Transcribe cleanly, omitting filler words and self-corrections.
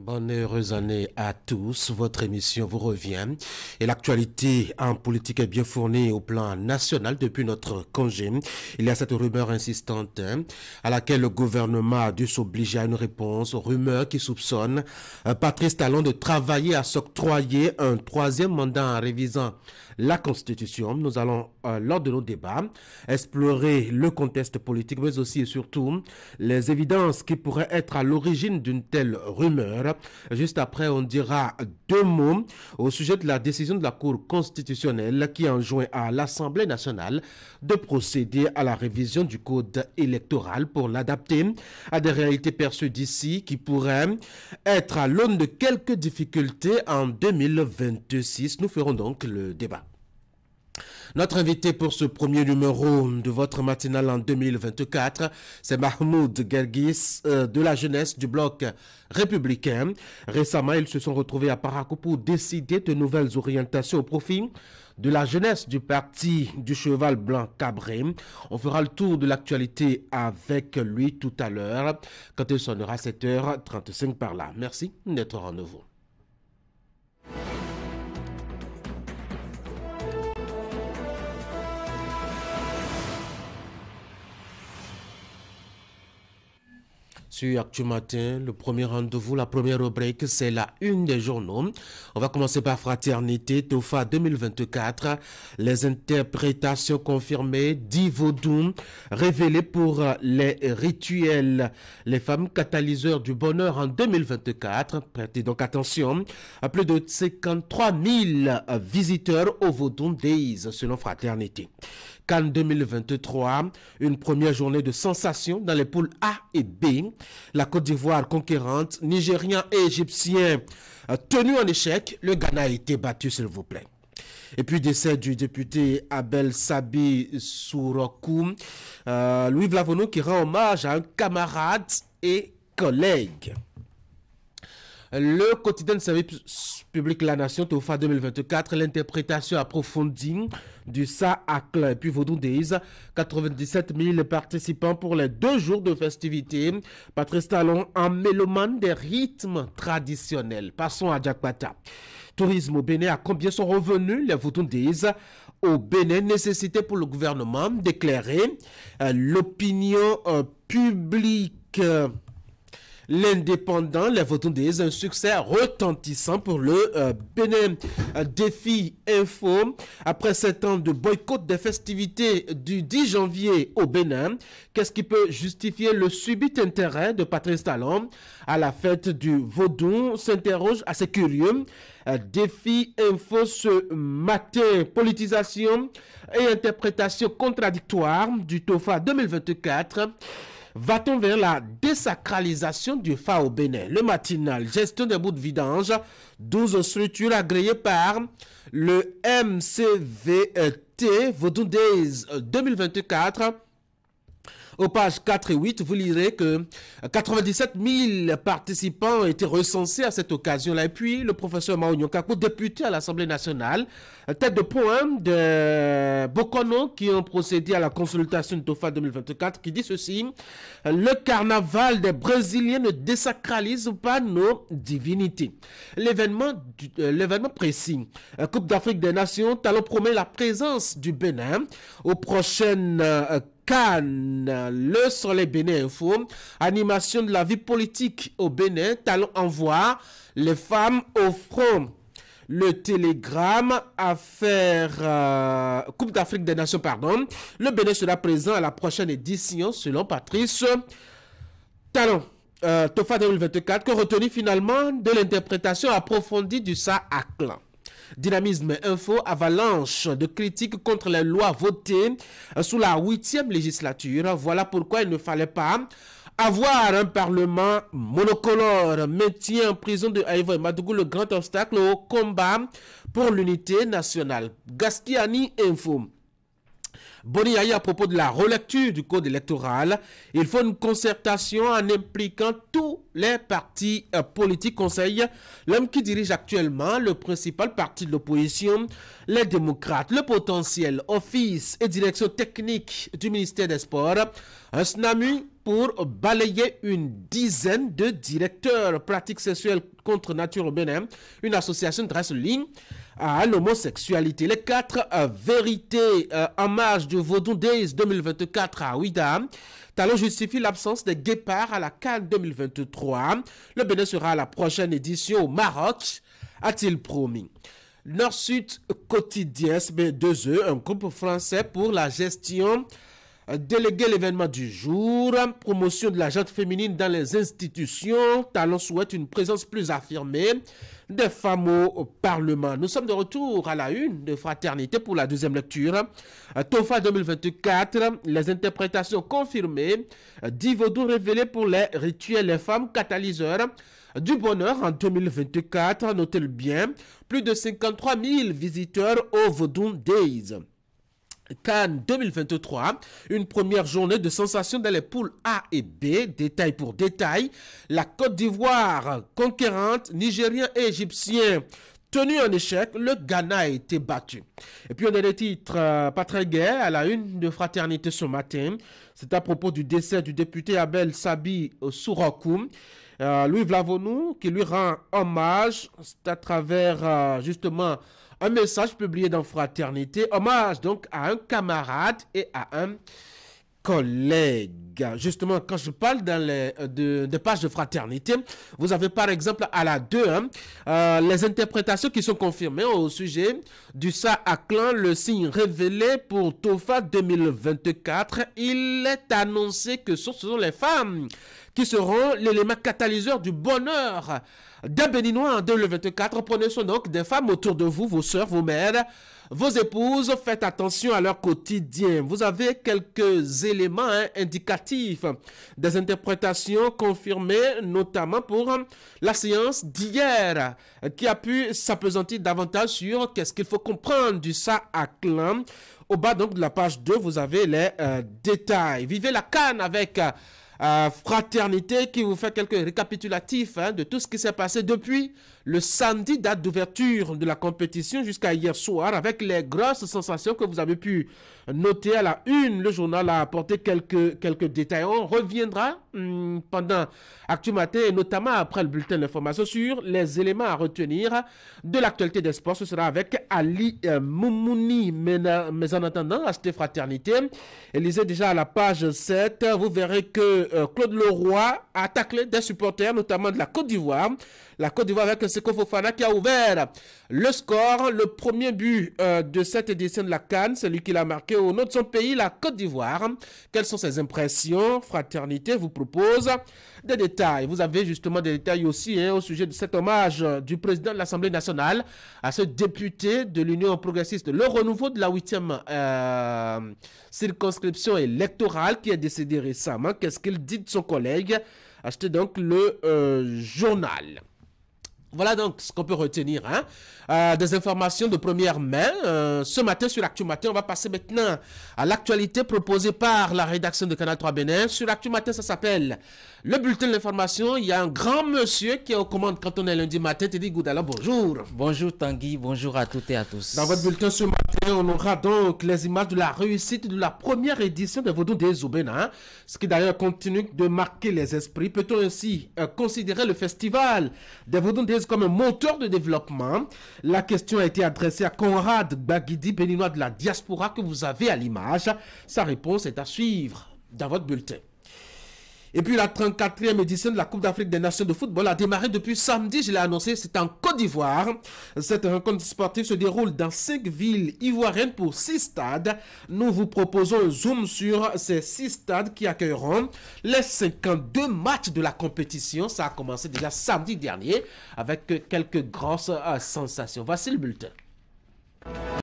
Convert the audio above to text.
Bonne et heureuse année à tous. Votre émission vous revient et l'actualité en politique est bien fournie au plan national depuis notre congé. Il y a cette rumeur insistante à laquelle le gouvernement a dû s'obliger à une réponse. Rumeur qui soupçonne Patrice Talon de travailler à s'octroyer un troisième mandat en révisant la Constitution. Nous allons, lors de nos débats, explorer le contexte politique, mais aussi et surtout les évidences qui pourraient être à l'origine d'une telle rumeur. Juste après, on dira deux mots au sujet de la décision de la Cour constitutionnelle qui enjoint à l'Assemblée nationale de procéder à la révision du code électoral pour l'adapter à des réalités perçues d'ici qui pourraient être à l'aune de quelques difficultés en 2026. Nous ferons donc le débat. Notre invité pour ce premier numéro de votre matinale en 2024, c'est Mahmoud Guelguis de la jeunesse du bloc républicain. Récemment, ils se sont retrouvés à Parakou pour décider de nouvelles orientations au profit de la jeunesse du parti du cheval blanc cabré. On fera le tour de l'actualité avec lui tout à l'heure quand il sonnera 7h35 par là. Merci d'être au rendez-vous. Sur Actu Matin, le premier rendez-vous, la première rubrique, c'est la une des journaux. On va commencer par Fraternité, TOFA 2024. Les interprétations confirmées d'Ivaudou, révélées pour les rituels. Les femmes catalyseurs du bonheur en 2024. Prêtez donc attention, à plus de 53 000 visiteurs au Vaudou Days, selon Fraternité. Cannes 2023, une première journée de sensation dans les poules A et B. La Côte d'Ivoire conquérante, Nigériens et Égyptiens tenus en échec. Le Ghana a été battu, s'il vous plaît. Et puis décès du député Abel Sabi Sourokou, Louis Vlavono qui rend hommage à un camarade et collègue. Le quotidien de service public La Nation, TOFA 2024, l'interprétation approfondie du Saakl et puis Vaudou Days, 97 000 participants pour les 2 jours de festivités. Patrice Talon en mélomane des rythmes traditionnels. Passons à Djakpata. Tourisme au Bénin, à combien sont revenus les Vaudou Days au Bénin? Nécessité pour le gouvernement d'éclairer l'opinion publique. L'Indépendant, les Vaudou Days, un succès retentissant pour le Bénin. Défi Info, après 7 ans de boycott des festivités du 10 janvier au Bénin, qu'est-ce qui peut justifier le subit intérêt de Patrice Talon à la fête du Vaudou? S'interroge assez curieux. Défi Info ce matin, politisation et interprétation contradictoire du TOFA 2024. Va-t-on vers la désacralisation du FA au Bénin? Le matinal, gestion des bouts de vidange, 12 structures agréées par le MCVT, Vaudou Days 2024. Aux pages 4 et 8, vous lirez que 97 000 participants ont été recensés à cette occasion-là. Et puis, le professeur Mao Nyonkakou, député à l'Assemblée nationale, tête de pointe de Bokono, qui ont procédé à la consultation de TOFA 2024, qui dit ceci: le carnaval des Brésiliens ne désacralise pas nos divinités. L'événement précis, Coupe d'Afrique des Nations, Talon promet la présence du Bénin aux prochaines Cannes, le Soleil Bénin Info, animation de la vie politique au Bénin, Talon envoie les femmes au front. Le Télégramme, affaire Coupe d'Afrique des Nations, pardon. Le Bénin sera présent à la prochaine édition, selon Patrice Talon. TOFA 2024, que retenu finalement de l'interprétation approfondie du Saakl. Dynamisme Info, avalanche de critiques contre les lois votées sous la 8e législature. Voilà pourquoi il ne fallait pas avoir un parlement monocolore. Maintien en prison de Haïvo et Madougou, le grand obstacle au combat pour l'unité nationale. Gastiani Info. Boniaï à propos de la relecture du code électoral. Il faut une concertation en impliquant tous les partis politiques. Conseil l'homme qui dirige actuellement le principal parti de l'opposition, les démocrates. Le potentiel, office et direction technique du ministère des Sports. Un SNAMU pour balayer une dizaine de directeurs pratiques sexuelles contre nature au Bénin, une association dresse ligne à l'homosexualité. Les 4 vérités en marge du Vodou Days 2024 à Ouida. Talon justifie l'absence des guépards à la CAN 2023. Le Bénin sera à la prochaine édition au Maroc, a-t-il promis. Nord-Sud quotidien, SB2E, un groupe français pour la gestion, délégué l'événement du jour, promotion de la gente féminine dans les institutions. Talon souhaite une présence plus affirmée des femmes au Parlement. Nous sommes de retour à la une de Fraternité pour la deuxième lecture. TOFA 2024, les interprétations confirmées, 10 vaudous révélés pour les rituels, les femmes catalyseurs du bonheur en 2024. Notez-le bien, plus de 53 000 visiteurs au Vodou Days. Cannes 2023, une première journée de sensation dans les poules A et B, détail pour détail. La Côte d'Ivoire, conquérante, Nigérien et Égyptien, tenu en échec, le Ghana a été battu. Et puis on a des titres pas très gais à la une de Fraternité ce matin. C'est à propos du décès du député Abel Sabi Sourakoum. Louis Vlavonou qui lui rend hommage, c'est à travers justement un message publié dans Fraternité, hommage donc à un camarade et à un collègue. Justement, quand je parle dans des pages de Fraternité, vous avez par exemple à la 2, les interprétations qui sont confirmées au sujet du Sa-Aklan, le signe révélé pour Tofa 2024. Il est annoncé que ce sont les femmes qui seront l'élément catalyseur du bonheur des Béninois en 2024. Prenez soin donc des femmes autour de vous, vos soeurs, vos mères, vos épouses. Faites attention à leur quotidien. Vous avez quelques éléments indicatifs des interprétations confirmées, notamment pour la séance d'hier, qui a pu s'appesantir davantage sur qu'est-ce qu'il faut comprendre du Sa-Aklan. Au bas donc de la page 2, vous avez les détails. Vivez la canne avec Fraternité qui vous fait quelques récapitulatifs de tout ce qui s'est passé depuis le samedi, date d'ouverture de la compétition, jusqu'à hier soir, avec les grosses sensations que vous avez pu noter à la une. Le journal a apporté quelques détails. On reviendra pendant Actu Matin, et notamment après le bulletin d'information, sur les éléments à retenir de l'actualité des sports. Ce sera avec Ali Moumouni. Mais en attendant, achetez Fraternité. Et lisez déjà à la page 7, vous verrez que Claude Leroy a taclé des supporters, notamment de la Côte d'Ivoire. La Côte d'Ivoire avec Seko Fofana qui a ouvert le score. Le premier but de cette édition de la CAN, celui qui l'a marqué au nom de son pays, la Côte d'Ivoire. Quelles sont ses impressions? Fraternité vous propose des détails. Vous avez justement des détails aussi au sujet de cet hommage du président de l'Assemblée nationale à ce député de l'Union progressiste. Le renouveau de la 8e circonscription électorale qui est décédé récemment. Qu'est-ce qu'il dit de son collègue? Achetez donc le journal. Voilà donc ce qu'on peut retenir. Des informations de première main. Ce matin sur Actu Matin, on va passer maintenant à l'actualité proposée par la rédaction de Canal 3 Bénin. Sur Actu Matin, ça s'appelle le bulletin de l'information. Il y a un grand monsieur qui est aux commandes quand on est lundi matin. Teddy Goudala, bonjour. Bonjour Tanguy, bonjour à toutes et à tous. Dans votre bulletin ce matin, on aura donc les images de la réussite de la première édition des Vodou Days au Bénin. Ce qui d'ailleurs continue de marquer les esprits. Peut-on ainsi considérer le festival des Vodou Days comme un moteur de développement? La question a été adressée à Conrad Baguidi, béninois de la diaspora que vous avez à l'image. Sa réponse est à suivre dans votre bulletin. Et puis la 34e édition de la Coupe d'Afrique des Nations de football a démarré depuis samedi, je l'ai annoncé, c'est en Côte d'Ivoire. Cette rencontre sportive se déroule dans 5 villes ivoiriennes pour 6 stades. Nous vous proposons un zoom sur ces 6 stades qui accueilleront les 52 matchs de la compétition. Ça a commencé déjà samedi dernier avec quelques grosses sensations. Voici le bulletin.